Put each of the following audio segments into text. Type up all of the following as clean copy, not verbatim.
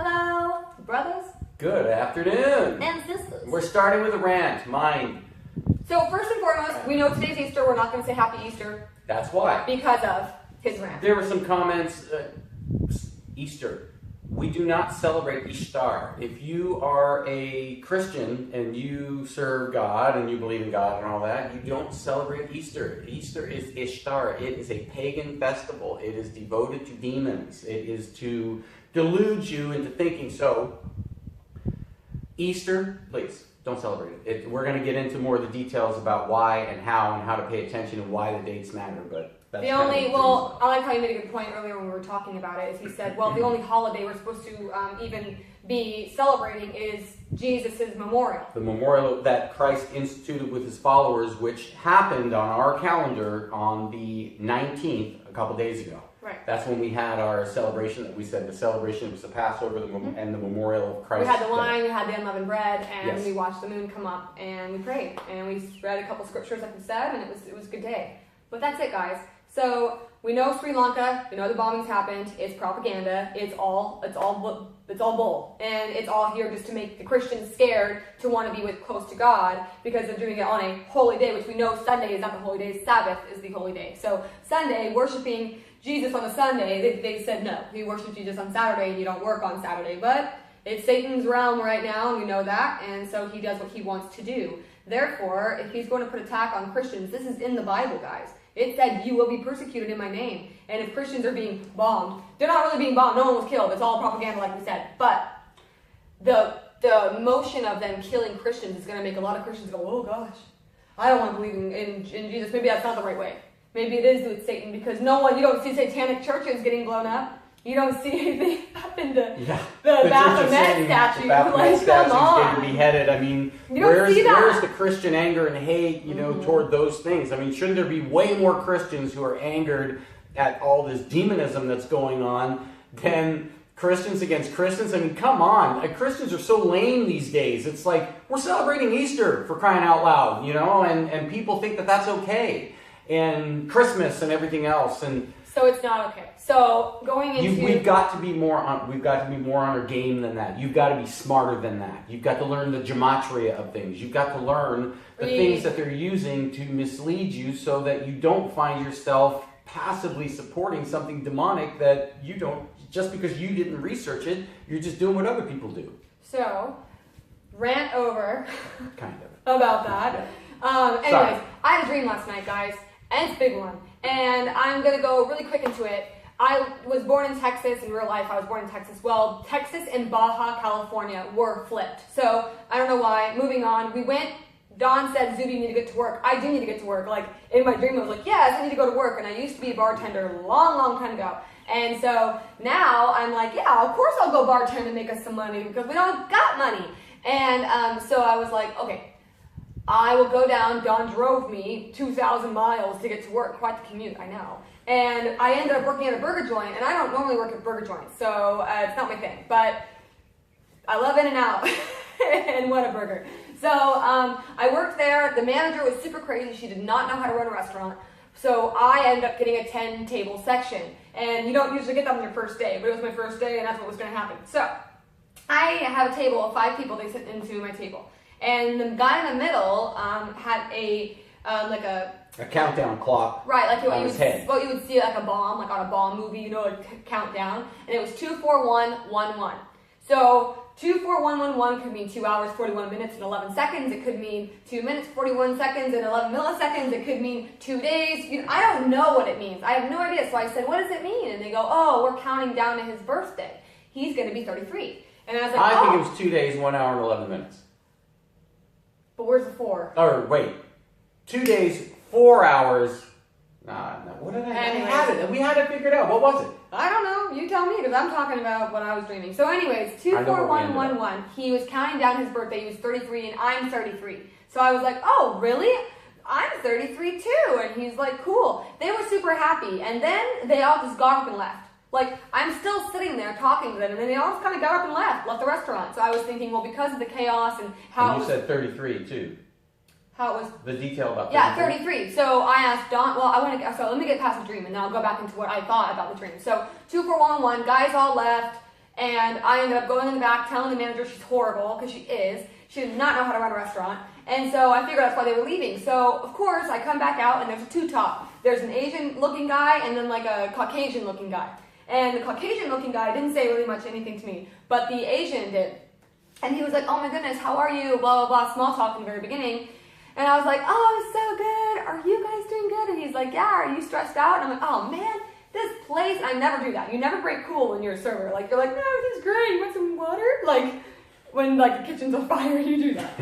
Hello, brothers Good afternoon. and sisters. We're starting with a rant. Mine. So first and foremost, we know today's Easter. We're not going to say Happy Easter That's why. because of his rant. There were some comments. Easter. We do not celebrate Ishtar. If you are a Christian and you serve God and you believe in God and all that, you don't celebrate Easter. Easter is Ishtar. It is a pagan festival. It is devoted to demons. It is to delude you into thinking so. Easter, please, don't celebrate it. We're going to get into more of the details about why and how to pay attention and why the dates matter, but that's The only, well, I like how you made a good point earlier when we were talking about it, is he said, well, the only holiday we're supposed to even be celebrating is Jesus' memorial. The memorial that Christ instituted with his followers, which happened on our calendar on the 19th, a couple days ago. Right. That's when we had our celebration that we said the celebration was the Passover and the memorial of Christ. We had the wine, we had the unleavened bread, and Yes. we watched the moon come up, and we prayed, and we read a couple scriptures like we said, and it was a good day. But that's it, guys. So we know Sri Lanka, we know the bombings happened, it's propaganda, it's all bull. And it's all here just to make the Christians scared to want to be close to God because they're doing it on a holy day, which we know Sunday is not the holy day, Sabbath is the holy day. So Sunday, worshiping Jesus on a Sunday, they said no, you worship Jesus on Saturday and you don't work on Saturday. But it's Satan's realm right now, and we know that, and so he does what he wants to do. Therefore, if he's going to put attack on Christians, this is in the Bible, guys. It said, you will be persecuted in my name. And if Christians are being bombed, they're not really being bombed. No one was killed. It's all propaganda, like we said. But the motion of them killing Christians is going to make a lot of Christians go, oh, gosh, I don't want to believe in Jesus. Maybe that's not the right way. Maybe it is with Satan, because you don't see satanic churches getting blown up. You don't see anything happen to the Baphomet statue. The Baphomet come on. getting beheaded. I mean, where's the Christian anger and hate, toward those things? I mean, shouldn't there be way more Christians who are angered at all this demonism that's going on than Christians against Christians? I mean, come on. Christians are so lame these days. It's like, we're celebrating Easter, for crying out loud, and people think that that's okay. And Christmas and everything else. And so it's not okay. So going into we've got to be more on our game than that. You've got to be smarter than that. You've got to learn the gematria of things. You've got to learn the things that they're using to mislead you, so that you don't find yourself passively supporting something demonic that you don't, just because you didn't research it. You're just doing what other people do. So rant over kind of about that. Anyways, I had a dream last night, guys, and it's a big one. And I'm going to go really quick into it. I was born in Texas. In real life, I was born in Texas. Well, Texas and Baja California were flipped. So I don't know why. Moving on. We went. Don said, Zoubi, you need to get to work. I do need to get to work. Like, in my dream, I was like, yes, I need to go to work. And I used to be a bartender a long, long time ago. And so now I'm like, yeah, of course I'll go bartend and make us some money, because we don't got money. And so I was like, okay, I will go down. Don drove me 2,000 miles to get to work. Quite the commute, I know. And I ended up working at a burger joint, and I don't normally work at burger joints, so it's not my thing. But I love In-N-Out and Whataburger. So I worked there. The manager was super crazy. She did not know how to run a restaurant. So I ended up getting a 10-table section. And you don't usually get that on your first day, but it was my first day, and that's what was going to happen. So I have a table of 5 people. They sit into my table. And the guy in the middle had a countdown clock, right? Like on his head. What you would see like a bomb, like on a bomb movie, like countdown. And it was 2, 4, 1, 1, 1. So 2, 4, 1, 1, 1 could mean 2 hours, 41 minutes, and 11 seconds. It could mean 2 minutes, 41 seconds, and 11 milliseconds. It could mean 2 days. I don't know what it means. I have no idea. So I said, what does it mean? And they go, oh, we're counting down to his birthday. He's going to be 33. And I was like, I think it was 2 days, 1 hour, and 11 minutes. But where's the 4? Or wait, 2 days, 4 hours. No. What did we had it figured out. What was it? I don't know. You tell me, because I'm talking about what I was dreaming. So anyways, 2, 4, 1, 1, 1. He was counting down his birthday. He was 33, and I'm 33. So I was like, oh, really? I'm 33 too. And he's like, cool. They were super happy. And then they all just got up and left. Like, I'm still sitting there talking to them, and then they all just kind of got up and left the restaurant. So I was thinking, well, because of the chaos and how and you said 33 too. How it was? The detail about 33. Yeah, 33. So I asked Don, so let me get past the dream, and then I'll go back into what I thought about the dream. So 2, 4, 1, 1, guys all left, And I ended up going in the back, telling the manager she's horrible, because she is. She did not know how to run a restaurant. And so I figured that's why they were leaving. So, of course, I come back out, and there's a two-top. There's an Asian-looking guy, and then like a Caucasian-looking guy. And the Caucasian-looking guy didn't say really much anything to me, but the Asian did. And he was like, oh my goodness, how are you? Blah, blah, blah, small talk in the very beginning. And I was like, oh, I'm so good. Are you guys doing good? And he's like, yeah, are you stressed out? And I'm like, oh man, this place, and I never do that. You never break cool when you're a server. Like, you're like, no, everything's great. You want some water? Like, when like the kitchen's on fire, you do that.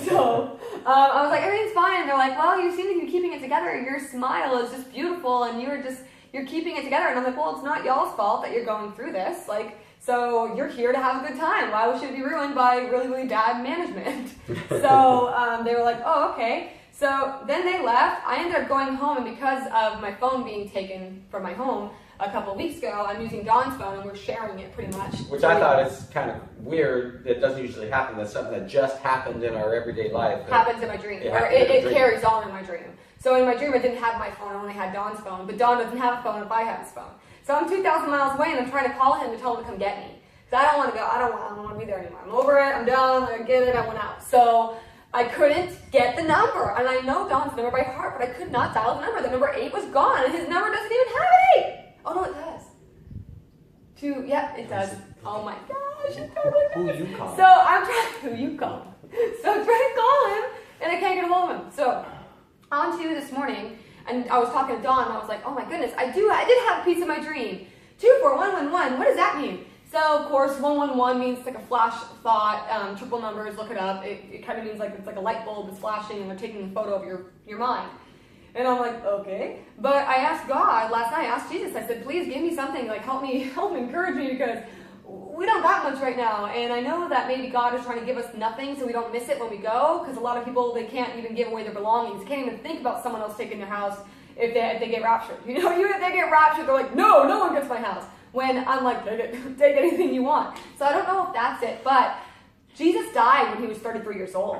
So I was like, everything's fine. And they're like, well, you seem to be keeping it together. Your smile is just beautiful, and you're keeping it together. And I'm like, well, it's not y'all's fault that you're going through this. Like, so you're here to have a good time. Why should it be ruined by really, really bad management? So they were like, oh, okay. So then they left. I ended up going home, and because of my phone being taken from my home a couple of weeks ago, I'm using Dawn's phone, and we're sharing it pretty much. Which I thought is kind of weird. It doesn't usually happen. That's something that just happened in our everyday life. Happens in my dream. It carries on in my dream. So in my dream, I didn't have my phone. I only had Dawn's phone. But Dawn doesn't have a phone if I have his phone. So I'm 2,000 miles away, and I'm trying to call him to tell him to come get me. Because I don't want to go. I don't want to be there anymore. I'm over it. I'm done. I get it. I went out. So I couldn't get the number. And I know Dawn's number by heart, but I could not dial the number. The number 8 was gone, and his number doesn't even have an 8. Oh, no, it does. 2, yeah, it does. Oh, my gosh. It totally does. Who you call? So I'm trying, who you call? So I'm trying to call him, and I can't get a hold of him. So on to this morning, and I was talking to Dawn, and I was like, oh my goodness, I did have a piece of my dream. 24111, what does that mean? So, of course, 111 means like a flash thought, triple numbers, look it up. It kind of means like it's like a light bulb is flashing and they're taking a photo of your mind. And I'm like, okay. But I asked God last night, I asked Jesus, I said, please give me something, like help encourage me, because we don't got much right now. And I know that maybe God is trying to give us nothing so we don't miss it when we go, because a lot of people, they can't even give away their belongings. They can't even think about someone else taking their house if they get raptured. You know, if they get raptured, they're like, no one gets my house. When I'm like, take anything you want. So I don't know if that's it, but Jesus died when he was 33 years old.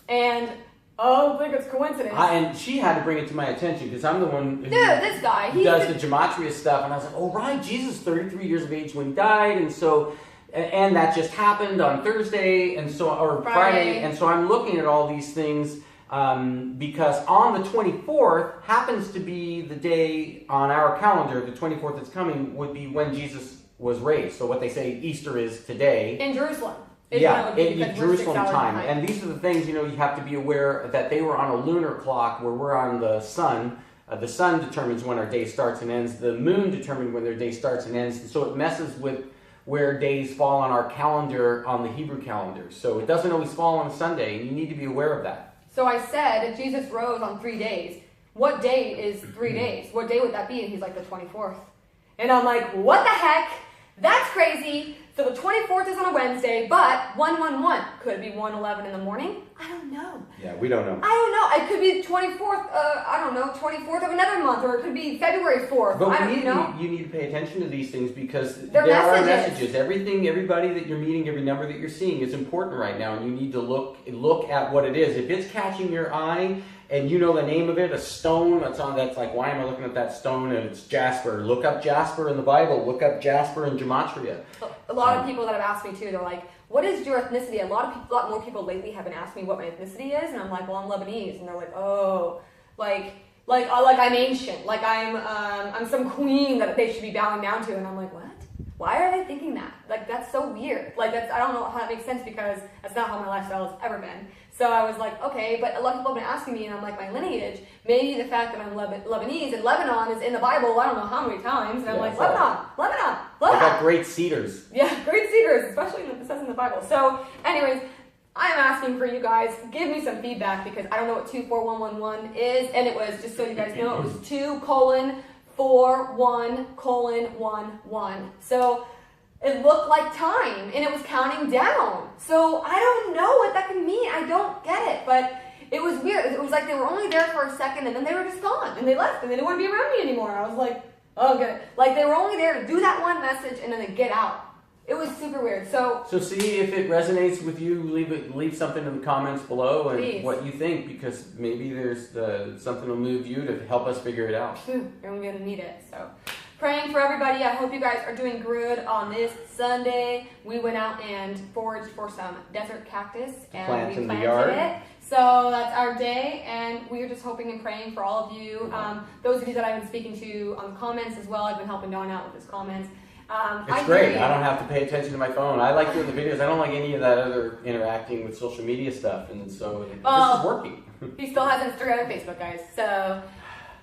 And I don't think it's coincidence. And she had to bring it to my attention, because I'm the one who this guy, he does the gematria stuff. And I was like, oh, right, Jesus, 33 years of age when he died. And so, and that just happened on Thursday, and so, or Friday. And so I'm looking at all these things. Because on the 24th happens to be the day on our calendar, the 24th that's coming, would be when Jesus was raised. So what they say Easter is today. In Jerusalem. In Jerusalem time. And these are the things, you have to be aware that they were on a lunar clock where we're on the sun. The sun determines when our day starts and ends. The moon determines when their day starts and ends. And so it messes with where days fall on our calendar, on the Hebrew calendar. So it doesn't always fall on a Sunday, and you need to be aware of that. So I said, if Jesus rose on 3 days, what day is 3 days? What day would that be? And he's like, the 24th. And I'm like, what the heck? That's crazy. So the 24th is on a Wednesday, but 111. Could it be 111 in the morning? I don't know. Yeah, we don't know. I don't know. It could be 24th, 24th of another month, or it could be February 4th. But you need to pay attention to these things, because there are messages. Everybody that you're meeting, every number that you're seeing is important right now, and you need to look at what it is. If it's catching your eye, and you know the name of it, a stone that's like, why am I looking at that stone? And it's jasper. Look up jasper in the Bible. Look up jasper in gematria. A lot of people that have asked me too, they're like, what is your ethnicity? A lot more people lately have been asking me what my ethnicity is, and I'm like, well, I'm Lebanese. And they're like, oh, like I'm ancient, like I'm some queen that they should be bowing down to. And I'm like, what? Why are they thinking that? Like, that's so weird. Like, I don't know how that makes sense, because that's not how my lifestyle has ever been. So I was like, okay, but a lot of people have been asking me, and I'm like, my lineage, maybe the fact that I'm Lebanese, and Lebanon is in the Bible, I don't know how many times, and I'm like, Lebanon. They got great cedars. Yeah, great cedars, especially when it says in the Bible. So, anyways, I'm asking for you guys, give me some feedback, because I don't know what 24111 is, and it was, just so you guys know, it was 2:41:11. So it looked like time, and it was counting down. So I don't know what that can mean. I don't get it, but it was weird. It was like they were only there for a second, and then they were just gone, and they left, and they didn't want to be around me anymore. I was like, oh, good. Like, they were only there to do that one message, and then they get out. It was super weird. So see if it resonates with you. Leave something in the comments below, and please, what you think, because maybe there's something will move you to help us figure it out. And we're gonna need it. So praying for everybody. I hope you guys are doing good on this Sunday. We went out and foraged for some desert cactus and we planted it. So that's our day, and we are just hoping and praying for all of you. Those of you that I've been speaking to on the comments as well. I've been helping Don out with his comments. It's great. I don't have to pay attention to my phone. I like doing the videos. I don't like any of that other interacting with social media stuff, and so this is working. He still has Instagram and Facebook, guys. So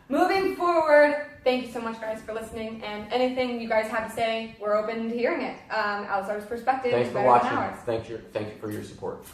moving forward, thank you so much, guys, for listening. And anything you guys have to say, we're open to hearing it. Outsider's perspective. Thanks for watching. Thank you for your support.